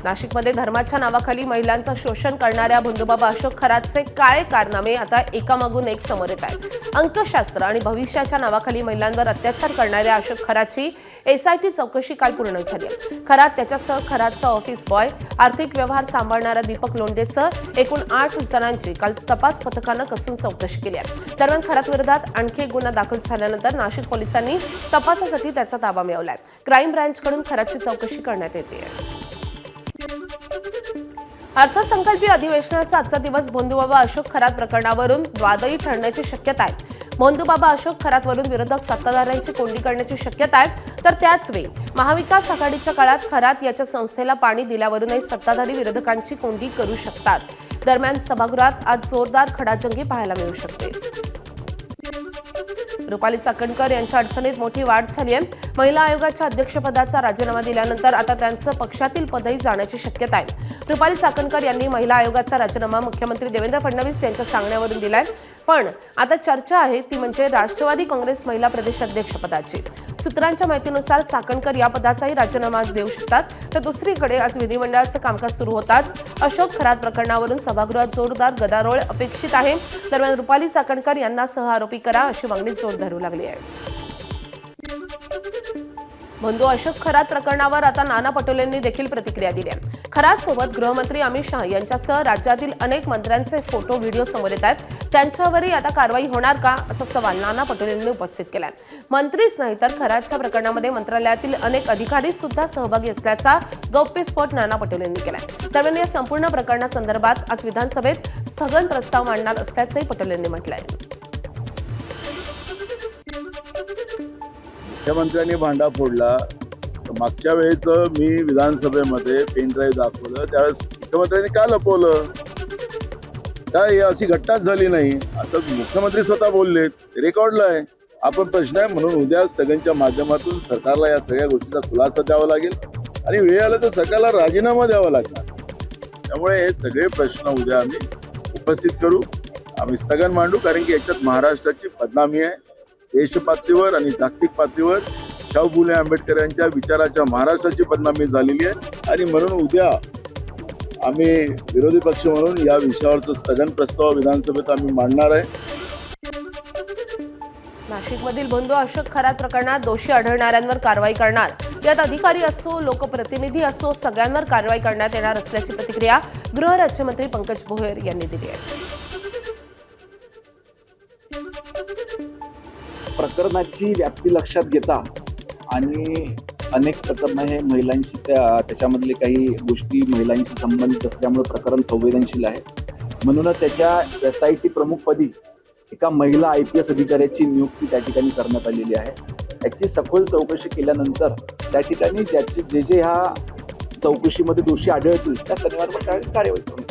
नाशिकमध्ये धर्माच्या नावाखाली महिलांचं शोषण करणाऱ्या बंधुबाबा अशोक खरातचे काळे कारनामे आता एकामागून एक समोर येत आहेत। अंकशास्त्र आणि भविष्याच्या नावाखाली महिलांवर अत्याचार करणाऱ्या अशोक खरातची एसआयटी चौकशी काल पूर्ण झाली। खरात त्याच्यासह खरातचा ऑफिस बॉय, आर्थिक व्यवहार सांभाळणारा दीपक लोंढेसह एकूण 8 जणांची काल तपास पथकानं कसून चौकशी केली आहे। दरम्यान खरात विरोधात आणखी एक गुन्हा दाखल झाल्यानंतर नाशिक पोलिसांनी तपासासाठी त्याचा ताबा मिळवलाय। क्राईम ब्रांचकडून खरातची चौकशी करण्यात येते। अर्थसंकल्पीय अधिवेशनाचा आजचा दिवस बंधुबाबा अशोक खरात प्रकरणावरून वादळी ठरण्याची शक्यता आहे। बंधुबाबा अशोक खरातवरून विरोधक सत्ताधाऱ्यांची कोंडी करण्याची शक्यता आहे। तर त्याच वेळी महाविकास आघाडीच्या काळात खरात याच्या संस्थेला पाणी दिल्यावरूनही सत्ताधारी विरोधकांची कोंडी करू शकतात। दरम्यान सभागृहात आज जोरदार खडाजंगी पाहायला मिळू शकते। रुपाली चाकणकर यांच्या अडचणीत मोठी वाढ झाली आहे। महिला आयोगाच्या अध्यक्षपदाचा राजीनामा दिल्यानंतर आता त्यांचं पक्षातील पदही जाण्याची शक्यता आहे। रुपाली चाकणकर यांनी महिला आयोगाचा राजीनामा मुख्यमंत्री देवेंद्र फडणवीस यांच्या सांगण्यावरून दिलाय। पण आता चर्चा आहे ती म्हणजे राष्ट्रवादी काँग्रेस महिला प्रदेशाध्यक्षपदाची। सूत्रांच्या माहितीनुसार चाकणकर या पदाचाही राजीनामा देऊ शकतात। तर दुसरीकडे आज विधिमंडळाचं कामकाज सुरू होताच अशोक खरात प्रकरणावरून सभागृहात जोरदार गदारोळ अपेक्षित आहे। दरम्यान रुपाली चाकणकर यांना सहआरोपी करा अशी मागणी जोर धरू लागली आहे। बंधू अशोक खरात प्रकरणावर आता नाना पटोलेंनी देखील प्रतिक्रिया दिली आहे। खरात सोबत गृहमंत्री अमित शहा यांच्यासह राज्यातील अनेक मंत्र्यांचे फोटो व्हिडिओ समोर येत आहेत। त्यांच्यावरही आता कारवाई होणार का असा सवाल नाना पटोलेंनी उपस्थित केलाय। मंत्रीच नाही तर खरातच्या प्रकरणामध्ये मंत्रालयातील अनेक अधिकारी सुद्धा सहभागी असल्याचा गौप्यस्फोट नाना पटोलेंनी केलाय। दरम्यान या संपूर्ण प्रकरणासंदर्भात आज विधानसभेत स्थगन प्रस्ताव मांडणार असल्याचंही पटोलेंनी म्हटलंय। मुख्यमंत्र्यांनी भांडा फोडला। मागच्या वेळेस मी विधानसभेमध्ये पेन ड्राईव्ह दाखवलं, त्यावेळेस मुख्यमंत्र्यांनी का लपवलं? काय अशी घटनाच झाली नाही। आता मुख्यमंत्री स्वतः बोलले, रेकॉर्डला आहे। आपण प्रश्न आहे म्हणून उद्या स्थगनच्या माध्यमातून सरकारला या सगळ्या गोष्टीचा खुलासा द्यावा लागेल आणि वेळ आला तर सरकारला राजीनामा द्यावा लागणार। त्यामुळे हे सगळे प्रश्न उद्या आम्ही उपस्थित करू, आम्ही स्थगन मांडू, कारण की याच्यात महाराष्ट्राची बदनामी आहे। देश पातळीवर आणि जागतिक पातळीवर शाहू फुले आंबेडकर यांच्या विचाराच्या महाराष्ट्राची बदनामी झालेली आहे आणि म्हणून उद्या आम्ही विरोधी पक्ष म्हणून या विषयावरचं स्थगन प्रस्ताव विधानसभेत आम्ही मांडणार आहे। नाशिकमधील बंधू अशोक खरात प्रकरणात दोषी आढळणाऱ्यांवर कारवाई करणार। यात अधिकारी असो, लोकप्रतिनिधी असो, सगळ्यांवर कारवाई करण्यात येणार असल्याची प्रतिक्रिया गृहराज्यमंत्री पंकज भोयर यांनी दिली आहे। प्रकरणाची व्याप्ती लक्षात घेता आणि अनेक प्रकरण हे महिलांशी त्याच्यामधले काही गोष्टी महिलांशी संबंधित असल्यामुळे प्रकरण संवेदनशील आहे। म्हणूनच त्याच्या एसआयटी प्रमुखपदी एका महिला IPS अधिकाऱ्याची नियुक्ती त्या ठिकाणी करण्यात आलेली आहे। याची सखोल चौकशी केल्यानंतर त्या ठिकाणी ज्याचे जे ह्या चौकशीमध्ये दोषी आढळतील त्या सर्वांवर कार्यवाही करू।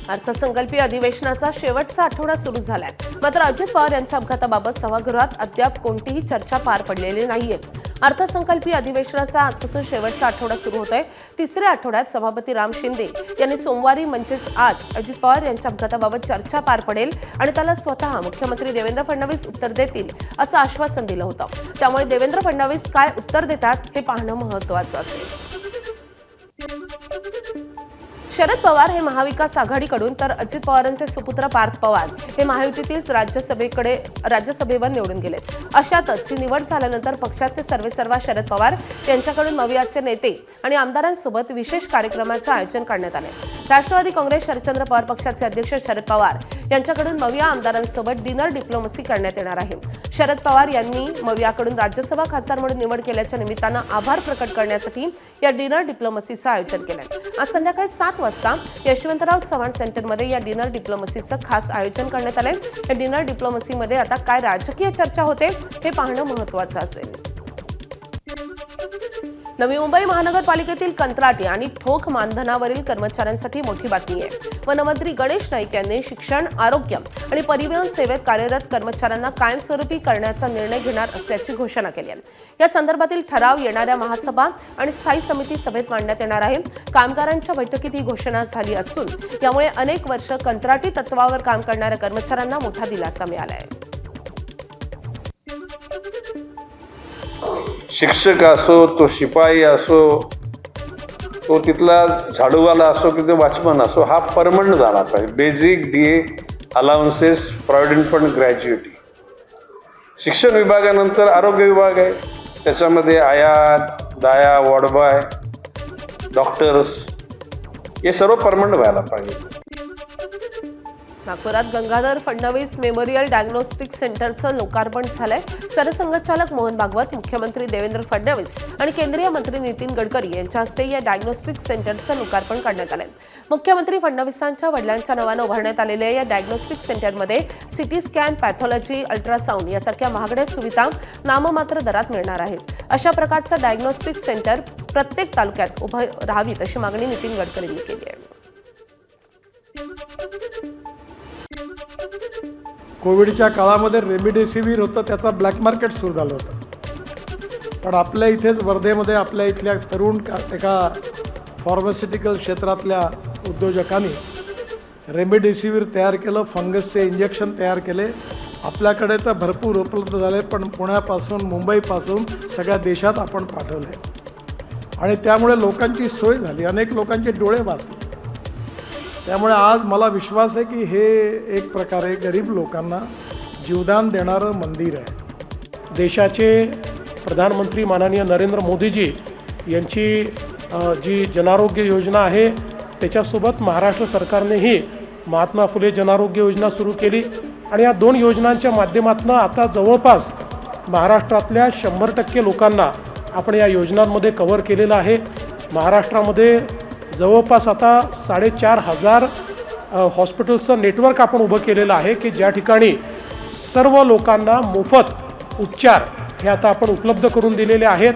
अर्थसंकल्पीय अधिवेशनाचा शेवटचा आठवडा सुरू झालाय। मात्र अजित पवार यांच्या अपघाताबाबत सभागृहात अद्याप कोणतीही चर्चा पार पडलेली नाहीये। अर्थसंकल्पीय अधिवेशनाचा आजपासून शेवटचा आठवडा सुरू होतोय। तिसऱ्या आठवड्यात सभापती राम शिंदे यांनी सोमवारी म्हणजेच आज अजित पवार यांच्या अपघाताबाबत चर्चा पार पडेल आणि त्याला स्वतः मुख्यमंत्री देवेंद्र फडणवीस उत्तर देतील असं आश्वासन दिलं होतं। त्यामुळे देवेंद्र फडणवीस काय उत्तर देतात हे पाहणं महत्त्वाचं असेल। शरद पवार हे महाविकास आघाडीकडून तर अजित पवारांचे सुपुत्र पार्थ पवार हे महायुतीतील राज्यसभेवर निवडून गेलेत। अशातच ही निवड झाल्यानंतर पक्षाचे सर्वेसर्वा शरद पवार यांच्याकडून मवियाचे नेते आणि आमदारांसोबत विशेष कार्यक्रमाचं आयोजन करण्यात आले। राष्ट्रवादी काँग्रेस शरदचंद्र पवार पक्षाचे अध्यक्ष शरद पवार यांच्याकडून मविया आमदारांसोबत डिनर डिप्लोमसी करण्यात येणार आहे। शरद पवार यांनी मवियाकडून राज्यसभा खासदार म्हणून निवड केल्याच्या निमित्तानं आभार प्रकट करण्यासाठी या डिनर डिप्लोमसीचं आयोजन केलंय। आज संध्याकाळी 7 वाजता यशवंतराव चव्हाण सेंटरमध्ये या डिनर डिप्लोमसीचं खास आयोजन करण्यात आलंय। या डिनर डिप्लोमसीमध्ये आता काय राजकीय चर्चा होते हे पाहणं महत्त्वाचं असेल। नवी मुंबई महानगरपालिकेतील कंत्राटी आणि ठोक मानधनावरील कर्मचाऱ्यांसाठी मोठी बातमी आहे। वनमंत्री गणेश नाईक यांनी शिक्षण, आरोग्य आणि परिवहन सेवेत कार्यरत कर्मचाऱ्यांना कायमस्वरूपी करण्याचा निर्णय घेणार असल्याची घोषणा केली आहे। या संदर्भातील ठराव येणाऱ्या महासभा आणि स्थायी समिती सभेत मांडण्यात येणार आहे। कामगारांच्या बैठकीत ही घोषणा झाली असून यामुळे अनेक वर्ष कंत्राटी तत्वावर काम करणाऱ्या कर्मचाऱ्यांना मोठा दिलासा मिळाला आहे। शिक्षक असो, तो शिपाई असो, तो तिथला झाडूवाला असो की ते वॉचमन असो हा परमनंट झाला पाहिजे. Basic DA allowances, provident fund, ग्रॅज्युएटी. शिक्षण विभागानंतर आरोग्य विभाग आहे, त्याच्यामध्ये आयात दाया, वॉर्डबॉय, डॉक्टर्स हे सर्व परमनंट व्हायला पाहिजे. नागपुरात गंगाधर फडणवीस मेमोरियल डायग्नोस्टिक सेंटरचं लोकार्पण झालंय. सरसंघचालक मोहन भागवत, मुख्यमंत्री देवेंद्र फडणवीस आणि केंद्रीय मंत्री नितीन गडकरी यांच्या हस्ते या डायग्नोस्टिक सेंटरचं लोकार्पण करण्यात आलंय. मुख्यमंत्री फडणवीसांच्या वडिलांच्या नावानं उभारण्यात आलेल्या या डायग्नोस्टिक सेंटरमध्ये सिटी स्कॅन, पॅथॉलॉजी, अल्ट्रासाऊंड यासारख्या महागड्या सुविधा नाममात्र दरात मिळणार आहेत. अशा प्रकारचं डायग्नोस्टिक सेंटर प्रत्येक तालुक्यात उभं राहावीत अशी मागणी नितीन गडकरींनी केली आहे. कोविडच्या काळामध्ये रेमडेसिवीर होतं, त्याचा ब्लॅक मार्केट सुरू झालं होतं. पण आपल्या इथेच वर्धेमध्ये आपल्या इथल्या तरुण एका फार्मास्युटिकल क्षेत्रातल्या उद्योजकांनी रेमडेसिवीर तयार केलं, फंगसचे इंजेक्शन तयार केले. आपल्याकडे तर भरपूर उपलब्ध झाले, पण पुण्यापासून मुंबईपासून सगळ्या देशात आपण पाठवले आणि त्यामुळे लोकांची सोय झाली, अनेक लोकांचे डोळे वाचले. त्यामुळे आज मला विश्वास आहे की हे एक प्रकारे गरीब लोकांना जीवदान देणारं मंदिर आहे. देशाचे प्रधानमंत्री माननीय नरेंद्र मोदीजी यांची जी जनारोग्य योजना आहे त्याच्यासोबत महाराष्ट्र सरकारनेही महात्मा फुले जनारोग्य योजना सुरू केली आणि या दोन योजनांच्या माध्यमातून आता जवळपास महाराष्ट्रातल्या 100% लोकांना आपण या योजनांमध्ये कव्हर केलेलं आहे. महाराष्ट्रामध्ये जवळपास आता 4,500 हॉस्पिटल्सचं नेटवर्क आपण उभं केलेलं आहे की ज्या ठिकाणी सर्व लोकांना मोफत उपचार हे आता आपण उपलब्ध करून दिलेले आहेत.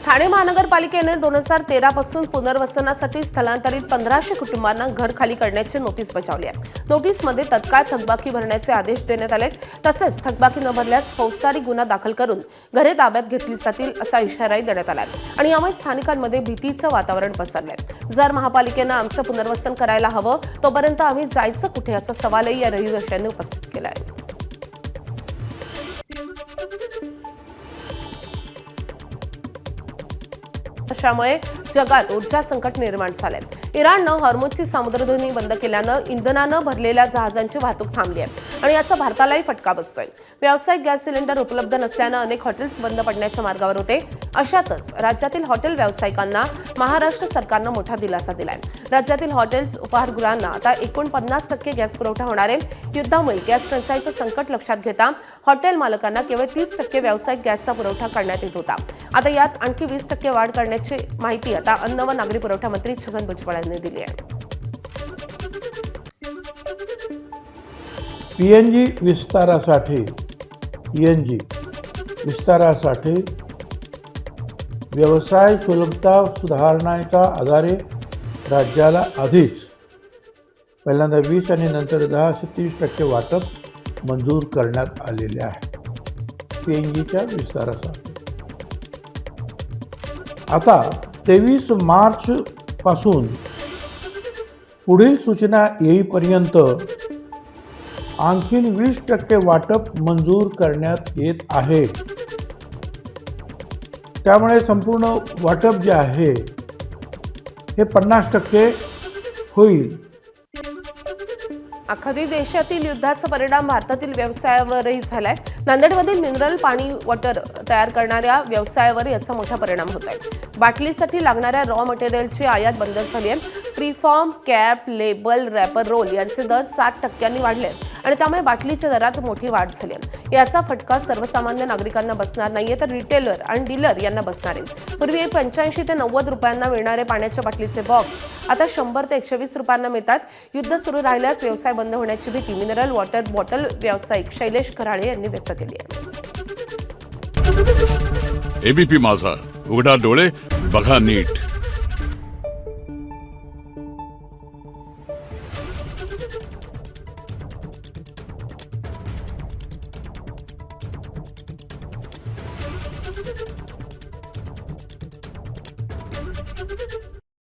ठाणे महानगरपालिकेने 2013 पासून पुनर्वसनासाठी स्थलांतरित 1500 कुटुंबांना घर खाली करण्याची नोटीस बजावली आहे. नोटीसमध्ये तत्काळ थकबाकी भरण्याचे आदेश देण्यात आले. तसेच थकबाकी न भरल्यास फौजदारी गुन्हा दाखल करून घरे ताब्यात घेतली जातील असा इशाराही देण्यात आला आणि यामुळे स्थानिकांमध्ये भीतीचं वातावरण पसरलंय. जर महापालिकेनं आमचं पुनर्वसन करायला हवं तोपर्यंत आम्ही जायचं कुठे असा सवालही या रहिवाशांनी उपस्थित केला आहे. त्यामुळे जगात ऊर्जा संकट निर्माण झालंय. इराणनं हॉर्मुझची सामुद्रधुनी बंद केल्यानं इंधनानं भरलेल्या जहाजांची वाहतूक थांबली आहे आणि याचा भारतालाही फटका बसतोय. व्यावसायिक गॅस सिलेंडर उपलब्ध नसल्यानं अनेक हॉटेल्स बंद पडण्याच्या मार्गावर होते. अशातच राज्यातील हॉटेल व्यावसायिकांना महाराष्ट्र सरकारनं मोठा दिलासा दिलाय. राज्यातील हॉटेल्स, उपाहारगृहांना आता एकूण 50% गॅस पुरवठा होणार आहे. युद्धामुळे गॅस टंचाईचं संकट लक्षात घेता हॉटेल मालकांना केवळ 30% व्यावसायिक गॅसचा पुरवठा करण्यात येत होता. आता यात आणखी 20% वाढ करण्याची माहिती आता अन्न व नागरी पुरवठा मंत्री छगन भुजबळ यांनी दिली आहे. PNG विस्तारासाठी व्यवसाय सुलभता सुधारण्याच्या आधारे राज्याला आधीच पहिल्यांदा 20 आणि नंतर 10 ते 30% वाटप मंजूर करण्यात आलेले आहे. PNGच्या विस्तारासाठी आता 23 मार्च पासून पुढील सूचना येईपर्यंत आणखीन 20% वाटप मंजूर करण्यात येत आहे. त्यामुळे संपूर्ण वाटप जे आहे हे 50% होईल. अखादी देशातील युद्धाचा परिणाम भारतातील व्यवसायावरही झालाय. नांदेडमधील मिनरल पाणी वॉटर तयार करणाऱ्या व्यवसायावर याचा मोठा परिणाम होत आहे. बाटलीसाठी लागणाऱ्या रॉ मटेरियलची आयात बंद झाली आहे. Preform, cap, label, wrapper, roll यांचे दर 60% वाढले आणि त्यामुळे बाटलीच्या दरात मोठी वाढ झाली आहे. याचा फटका सर्वसामान्य नागरिकांना बसणार नाहीये तर रिटेलर आणि डीलर यांना बसणार आहे. पूर्वी 85 ते 90 रुपयांना मिळणारे पाण्याच्या बाटलीचे बॉक्स आता 100 ते 120 रुपयांना मिळतात. युद्ध सुरू राहिल्यास व्यवसाय बंद होण्याची भीती मिनरल वॉटर बॉटल व्यावसायिक शैलेश कराळे यांनी व्यक्त केली आहे. एबीपी माझा, उघडा डोळे बघा नीट.